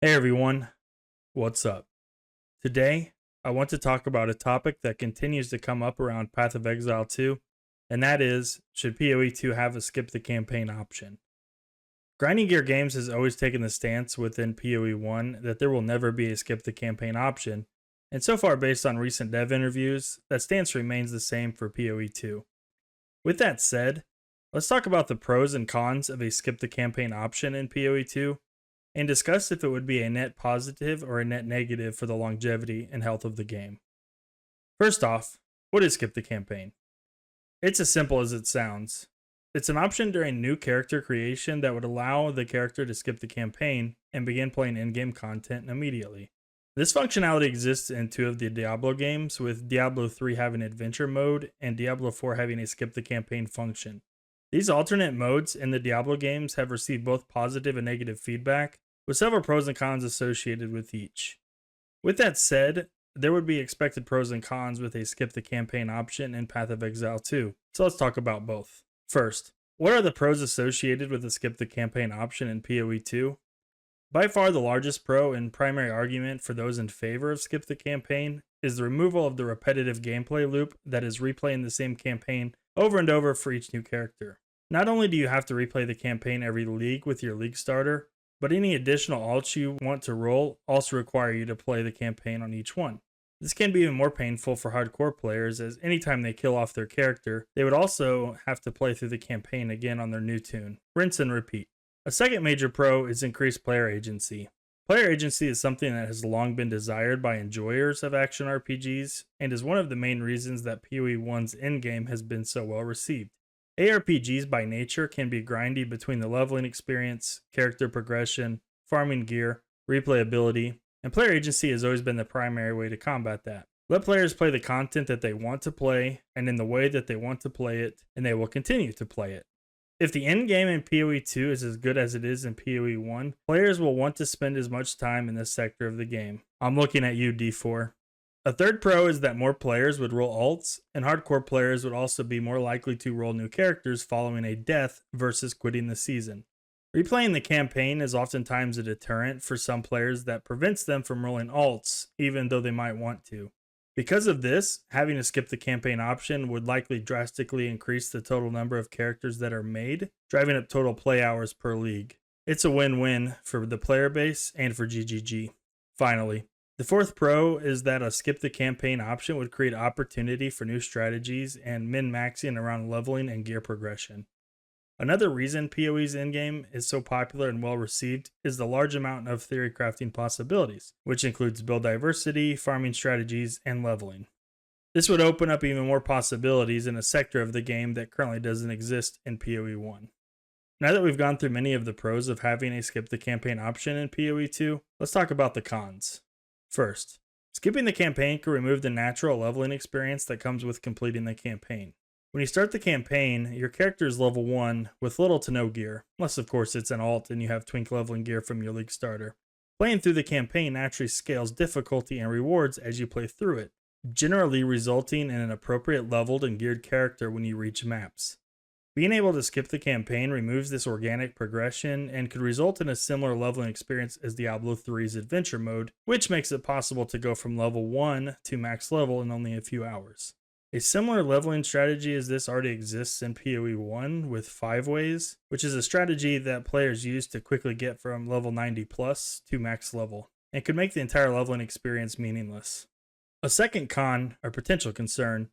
Hey everyone, what's up? Today, I want to talk about a topic that continues to come up around Path of Exile 2, and that is should PoE 2 have a skip the campaign option? Grinding Gear Games has always taken the stance within PoE 1 that there will never be a skip the campaign option, and so far, based on recent dev interviews, that stance remains the same for PoE 2. With that said, let's talk about the pros and cons of a skip the campaign option in PoE 2 and discuss if it would be a net positive or a net negative for the longevity and health of the game. First off, what is skip the campaign? It's as simple as it sounds. It's an option during new character creation that would allow the character to skip the campaign and begin playing in-game content immediately. This functionality exists in two of the Diablo games, with Diablo 3 having adventure mode and Diablo 4 having a skip the campaign function. These alternate modes in the Diablo games have received both positive and negative feedback, with several pros and cons associated with each. With that said, there would be expected pros and cons with a skip the campaign option in Path of Exile 2, so let's talk about both. First, what are the pros associated with the skip the campaign option in PoE 2? By far the largest pro and primary argument for those in favor of skip the campaign is the removal of the repetitive gameplay loop that is replaying the same campaign over and over for each new character. Not only do you have to replay the campaign every league with your league starter, but any additional alts you want to roll also require you to play the campaign on each one. This can be even more painful for hardcore players, as anytime they kill off their character, they would also have to play through the campaign again on their new tune. Rinse and repeat. A second major pro is increased player agency. Player agency is something that has long been desired by enjoyers of action RPGs, and is one of the main reasons that PoE 1's endgame has been so well received. ARPGs by nature can be grindy between the leveling experience, character progression, farming gear, replayability, and player agency has always been the primary way to combat that. Let players play the content that they want to play and in the way that they want to play it, and they will continue to play it. If the endgame in PoE 2 is as good as it is in PoE 1, players will want to spend as much time in this sector of the game. I'm looking at you, D4. A third pro is that more players would roll alts, and hardcore players would also be more likely to roll new characters following a death versus quitting the season. Replaying the campaign is oftentimes a deterrent for some players that prevents them from rolling alts, even though they might want to. Because of this, having to skip the campaign option would likely drastically increase the total number of characters that are made, driving up total play hours per league. It's a win-win for the player base and for GGG. Finally, the fourth pro is that a skip the campaign option would create opportunity for new strategies and min-maxing around leveling and gear progression. Another reason PoE's endgame is so popular and well received is the large amount of theory crafting possibilities, which includes build diversity, farming strategies, and leveling. This would open up even more possibilities in a sector of the game that currently doesn't exist in PoE 1. Now that we've gone through many of the pros of having a skip the campaign option in PoE 2, let's talk about the cons. First, skipping the campaign can remove the natural leveling experience that comes with completing the campaign. When you start the campaign, your character is level 1 with little to no gear, unless of course it's an alt and you have twink leveling gear from your league starter. Playing through the campaign naturally scales difficulty and rewards as you play through it, generally resulting in an appropriate leveled and geared character when you reach maps. Being able to skip the campaign removes this organic progression and could result in a similar leveling experience as Diablo 3's adventure mode, which makes it possible to go from level 1 to max level in only a few hours. A similar leveling strategy as this already exists in PoE 1 with 5 ways, which is a strategy that players use to quickly get from level 90 plus to max level, and could make the entire leveling experience meaningless. A second con, or potential concern,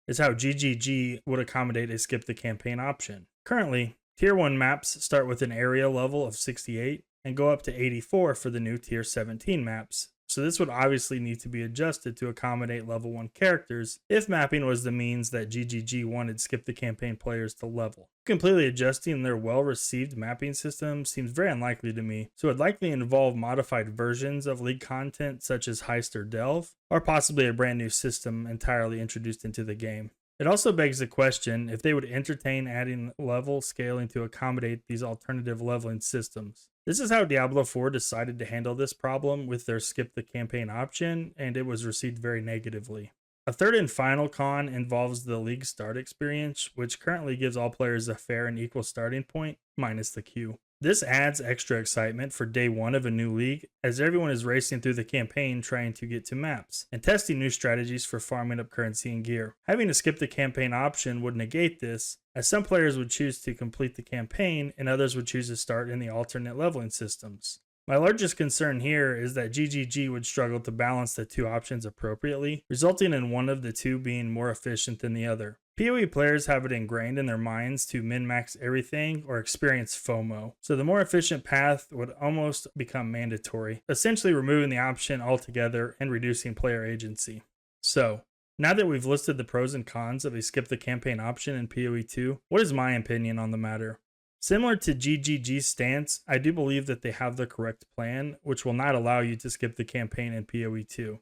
is how GGG would accommodate a skip the campaign option. Currently, Tier 1 maps start with an area level of 68 and go up to 84 for the new Tier 17 maps, so this would obviously need to be adjusted to accommodate level 1 characters if mapping was the means that GGG wanted skip the campaign players to level. Completely adjusting their well-received mapping system seems very unlikely to me, so it would likely involve modified versions of League content such as Heist or Delve, or possibly a brand new system entirely introduced into the game. It also begs the question if they would entertain adding level scaling to accommodate these alternative leveling systems. This is how Diablo 4 decided to handle this problem with their skip the campaign option, and it was received very negatively. A third and final con involves the league start experience, which currently gives all players a fair and equal starting point, minus the queue. This adds extra excitement for day one of a new league, as everyone is racing through the campaign trying to get to maps, and testing new strategies for farming up currency and gear. Having to skip the campaign option would negate this, as some players would choose to complete the campaign and others would choose to start in the alternate leveling systems. My largest concern here is that GGG would struggle to balance the two options appropriately, resulting in one of the two being more efficient than the other. PoE players have it ingrained in their minds to min-max everything or experience FOMO, so the more efficient path would almost become mandatory, essentially removing the option altogether and reducing player agency. So, now that we've listed the pros and cons of a skip the campaign option in PoE 2, what is my opinion on the matter? Similar to GGG's stance, I do believe that they have the correct plan, which will not allow you to skip the campaign in PoE 2.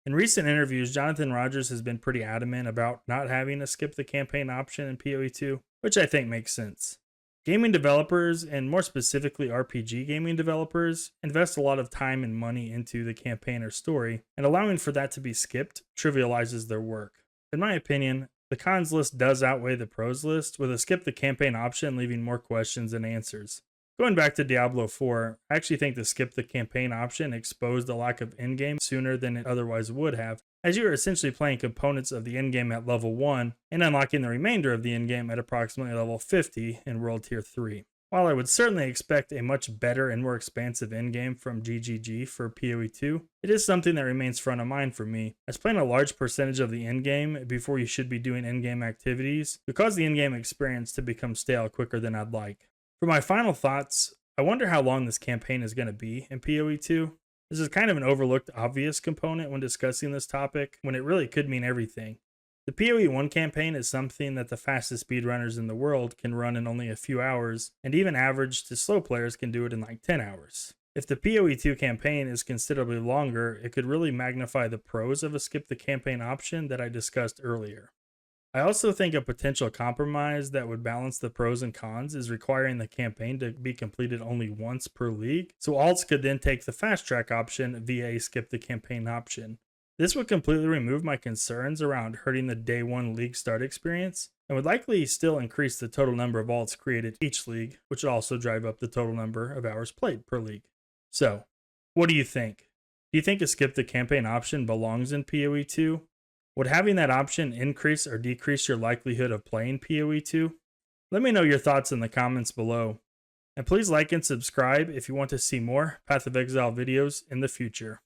In recent interviews, Jonathan Rogers has been pretty adamant about not having a skip the campaign option in PoE 2, which I think makes sense. Gaming developers, and more specifically RPG gaming developers, invest a lot of time and money into the campaign or story, and allowing for that to be skipped trivializes their work. In my opinion, the cons list does outweigh the pros list, with a skip the campaign option leaving more questions than answers. Going back to Diablo 4, I actually think the skip the campaign option exposed the lack of endgame sooner than it otherwise would have, as you are essentially playing components of the endgame at level 1 and unlocking the remainder of the endgame at approximately level 50 in World Tier 3. While I would certainly expect a much better and more expansive endgame from GGG for PoE 2, it is something that remains front of mind for me, as playing a large percentage of the endgame before you should be doing endgame activities could cause the endgame experience to become stale quicker than I'd like. For my final thoughts, I wonder how long this campaign is going to be in PoE 2. This is kind of an overlooked obvious component when discussing this topic, when it really could mean everything. The PoE 1 campaign is something that the fastest speedrunners in the world can run in only a few hours, and even average to slow players can do it in like 10 hours. If the PoE 2 campaign is considerably longer, it could really magnify the pros of a skip the campaign option that I discussed earlier. I also think a potential compromise that would balance the pros and cons is requiring the campaign to be completed only once per league, so alts could then take the fast track option via a skip the campaign option. This would completely remove my concerns around hurting the day 1 league start experience, and would likely still increase the total number of alts created each league, which would also drive up the total number of hours played per league. So, what do you think? Do you think a skip the campaign option belongs in PoE 2? Would having that option increase or decrease your likelihood of playing PoE 2? Let me know your thoughts in the comments below. And please like and subscribe if you want to see more Path of Exile videos in the future.